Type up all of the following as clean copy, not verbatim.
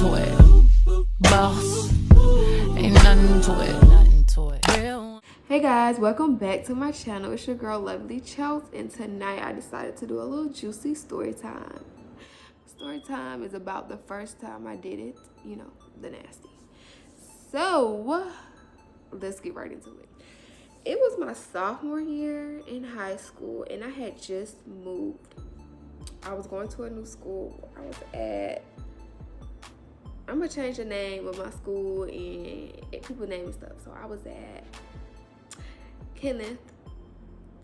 to it. Boss, ain't nothing to it. Nothing to it. Hey guys, welcome back to my channel. It's your girl Lovely Chels, and tonight I decided to do a little juicy story time. Story time is about the first time I did it, you know, the nasty. So let's get right into it. It was my sophomore year in high school, and I had just moved. I was going to a new school. I'm gonna change the name of my school and people name and stuff. So I was at Kenneth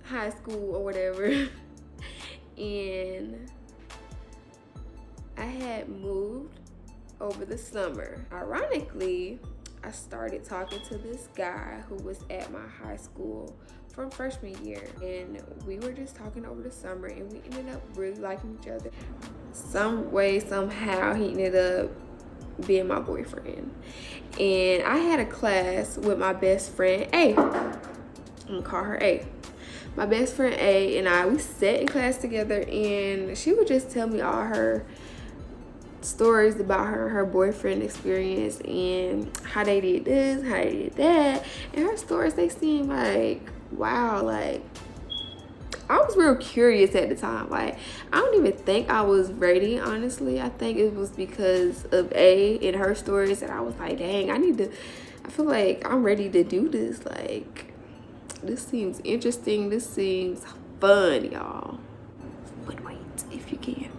High School or whatever, and I had moved over the summer. Ironically, I started talking to this guy who was at my high school from freshman year, and we were just talking over the summer, and we ended up really liking each other. Some way, somehow, he ended up being my boyfriend. And I had a class with my best friend A. I'm gonna call her A. My best friend A and we sat in class together, and she would just tell me all her stories about her boyfriend experience and how they did this, how they did that. And her stories, they seemed like, wow, like I was real curious at the time. Like, I don't even think I was ready, honestly. I think it was because of A and her stories that I was like, dang, I feel like I'm ready to do this. Like, this seems interesting. This seems fun, y'all. But wait, if you can.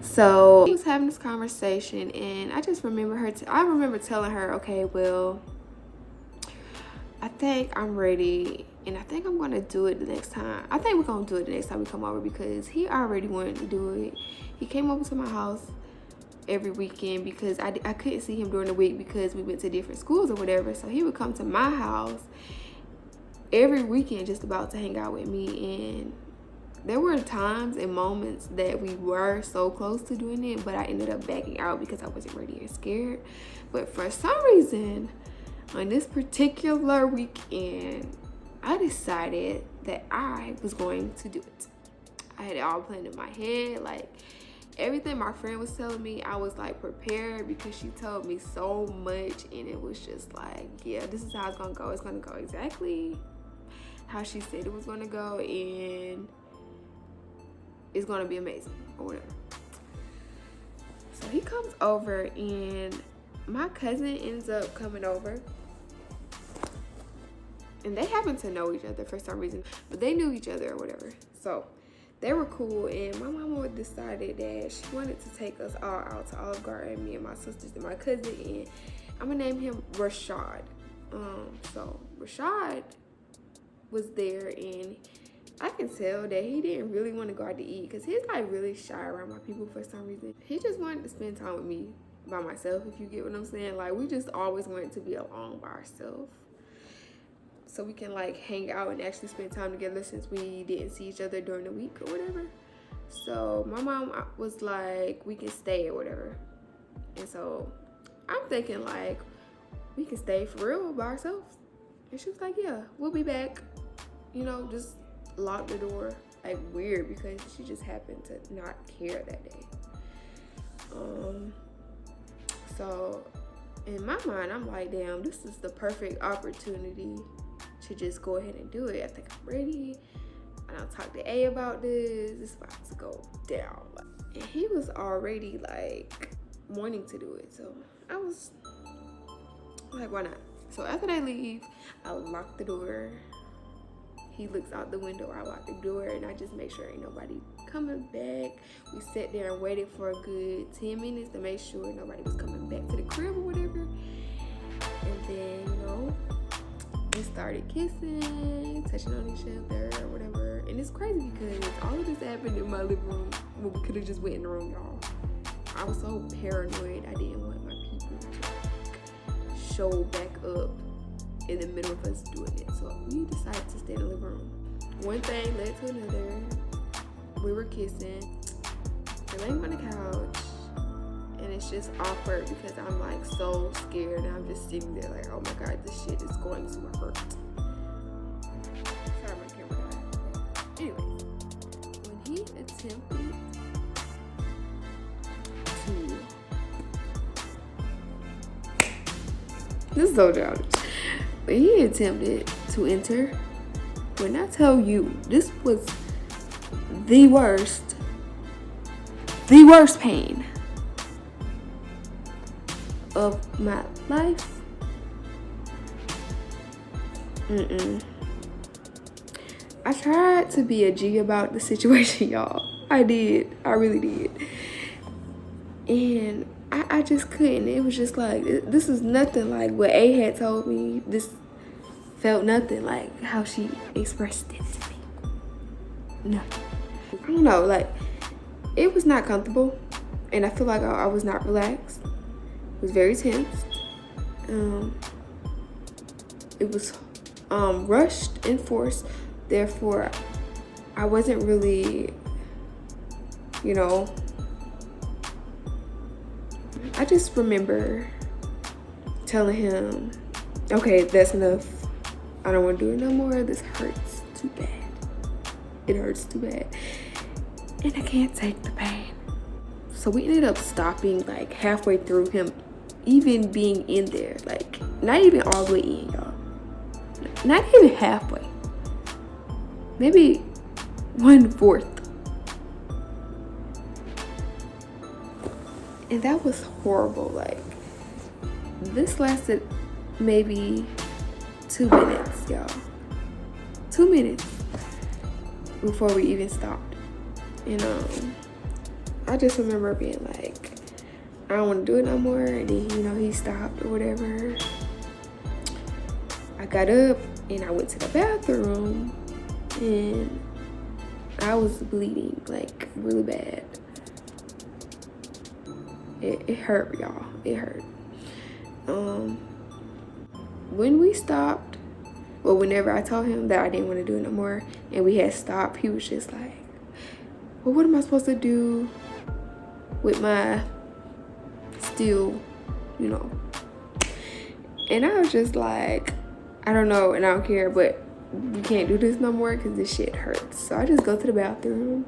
So, we was having this conversation, and I just remember I remember telling her, okay, well, I think I'm ready, and I think I'm gonna do it the next time. I think we're gonna do it the next time we come over, because he already wanted to do it. He came over to my house every weekend because I couldn't see him during the week because we went to different schools or whatever. So he would come to my house every weekend just about to hang out with me. And there were times and moments that we were so close to doing it, but I ended up backing out because I wasn't ready and scared. But for some reason, on this particular weekend, I decided that I was going to do it. I had it all planned in my head. Like, everything my friend was telling me, I was like prepared because she told me so much, and it was just like, yeah, this is how it's gonna go. It's gonna go exactly how she said it was gonna go, and it's gonna be amazing or whatever. So he comes over, and my cousin ends up coming over, and they happen to know each other for some reason, but they knew each other or whatever. So they were cool, and my mama decided that she wanted to take us all out to Olive Garden, me and my sisters and my cousin, and I'm gonna name him Rashad. So Rashad was there, and I can tell that he didn't really want to go out to eat because he's like really shy around my people for some reason. He just wanted to spend time with me by myself, if you get what I'm saying. Like, we just always wanted to be alone by ourselves, so we can like hang out and actually spend time together, since we didn't see each other during the week or whatever. So my mom was like, we can stay or whatever. And so I'm thinking like, we can stay for real by ourselves. And she was like, yeah, we'll be back. You know, just lock the door. Like, weird, because she just happened to not care that day. So in my mind, I'm like, damn, this is the perfect opportunity to just go ahead and do it. I think I'm ready. And I'll talk to A about this. It's about to go down. And he was already like wanting to do it. So I was like, why not? So after they leave, I lock the door. He looks out the window, I lock the door, and I just make sure ain't nobody coming back. We sat there and waited for a good 10 minutes to make sure nobody was coming back to the crib or whatever. And then, you know, we started kissing, touching on each other or whatever. And it's crazy because all of this happened in my living room when we could have just went in the room, y'all. I was so paranoid. I didn't want my people to show back up in the middle of us doing it. So we decided to stay in the living room. One thing led to another. We were kissing. We're laying on the couch, and it's just awkward because I'm like so scared, and I'm just sitting there like, oh my god, this shit is going to hurt. Sorry, my camera died. Anyways, when he attempted to This is so childish. But he attempted to enter. When I tell you, this was the worst pain of my life. I tried to be a G about the situation, y'all. I did. I really did. And I just couldn't. It was just like, this is nothing like what A had told me. This felt nothing like how she expressed it to me. Nothing. I don't know, like, it was not comfortable. And I feel like I was not relaxed. It was very tense. It was rushed and forced. Therefore, I wasn't really, I just remember telling him, okay, that's enough. I don't want to do it no more. This hurts too bad. It hurts too bad. And I can't take the pain. So we ended up stopping like halfway through him even being in there. Like, not even all the way in, y'all. Not even halfway. Maybe 1/4. And that was horrible. Like, this lasted maybe 2 minutes, y'all. 2 minutes before we even stopped. And I just remember being like, I don't want to do it no more. And then, he stopped or whatever. I got up and I went to the bathroom and I was bleeding like really bad. It hurt, y'all. It hurt. When we stopped, well, whenever I told him that I didn't want to do it no more and we had stopped, he was just like, well, what am I supposed to do with my still, And I was just like, I don't know and I don't care, but we can't do this no more because this shit hurts. So I just go to the bathroom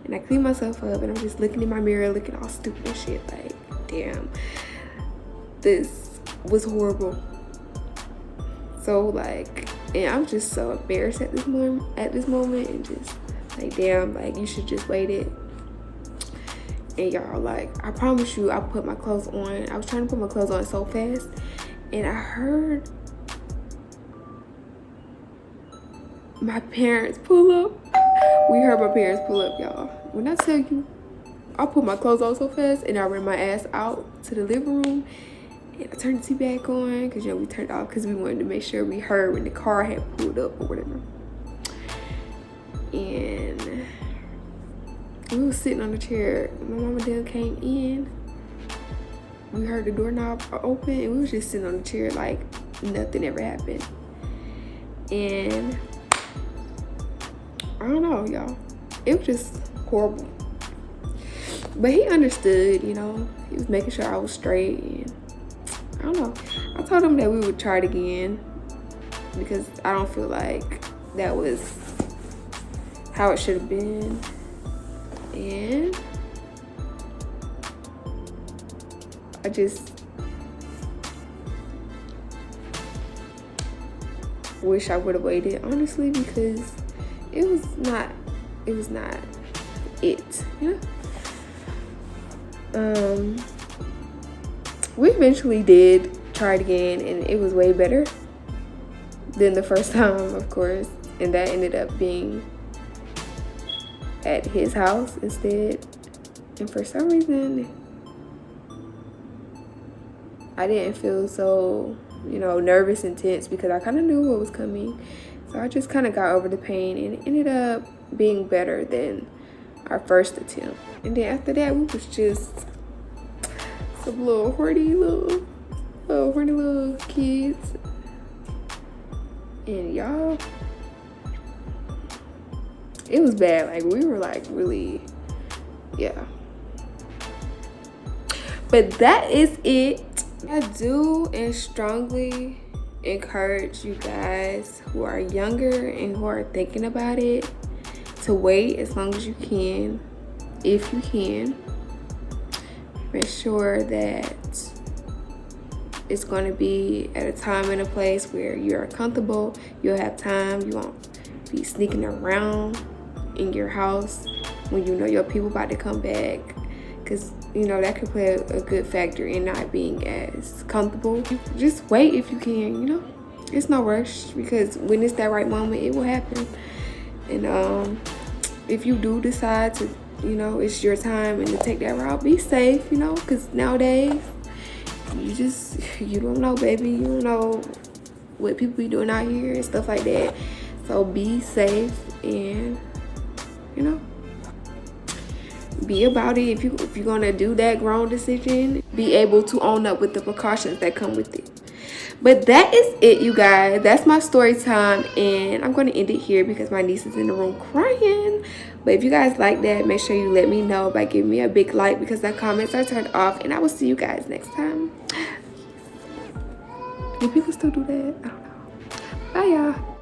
and I clean myself up and I'm just looking in my mirror looking all stupid and shit like, damn, this was horrible. So like, and I'm just so embarrassed at this moment and just like, damn, like you should just wait it. And y'all, like, I promise you, I put my clothes on. I was trying to put my clothes on so fast and I heard my parents pull up. We heard my parents pull up, y'all. When I tell you, I put my clothes on so fast and I ran my ass out to the living room and I turned the TV back on because, we turned it off because we wanted to make sure we heard when the car had pulled up or whatever. And we was sitting on the chair. My mama then came in. We heard the doorknob open and we was just sitting on the chair like nothing ever happened. And I don't know, y'all. It was just horrible. But he understood, He was making sure I was straight. And I don't know. I told him that we would try it again because I don't feel like that was how it should have been. And I just wish I would have waited, honestly, because it was not it. We eventually did try it again and it was way better than the first time, of course, and that ended up being at his house instead. And for some reason I didn't feel so nervous and tense because I kind of knew what was coming. So I just kind of got over the pain and it ended up being better than our first attempt. And then after that, we was just some little horny little kids. And y'all, it was bad. Like, we were like really, yeah. But that is it. I do and strongly encourage you guys who are younger and who are thinking about it to wait as long as you can, if you can. Make sure that it's going to be at a time and a place where you're comfortable. You'll have time. You won't be sneaking around in your house when you know your people about to come back, because you know that could play a good factor in not being as comfortable. Just wait if you can, you know. It's no rush, because when it's that right moment, it will happen. And if you do decide to, you know, it's your time and to take that route, be safe, you know, because nowadays you don't know, baby. You don't know what people be doing out here and stuff like that. So be safe and, you know, be about it. If you're gonna do that grown decision, be able to own up with the precautions that come with it. But that is it, you guys. That's my story time, and I'm gonna end it here because my niece is in the room crying. But if you guys like that, make sure you let me know by giving me a big like, because the comments are turned off. And I will see you guys next time. Do people still do that? I don't know. Bye, y'all.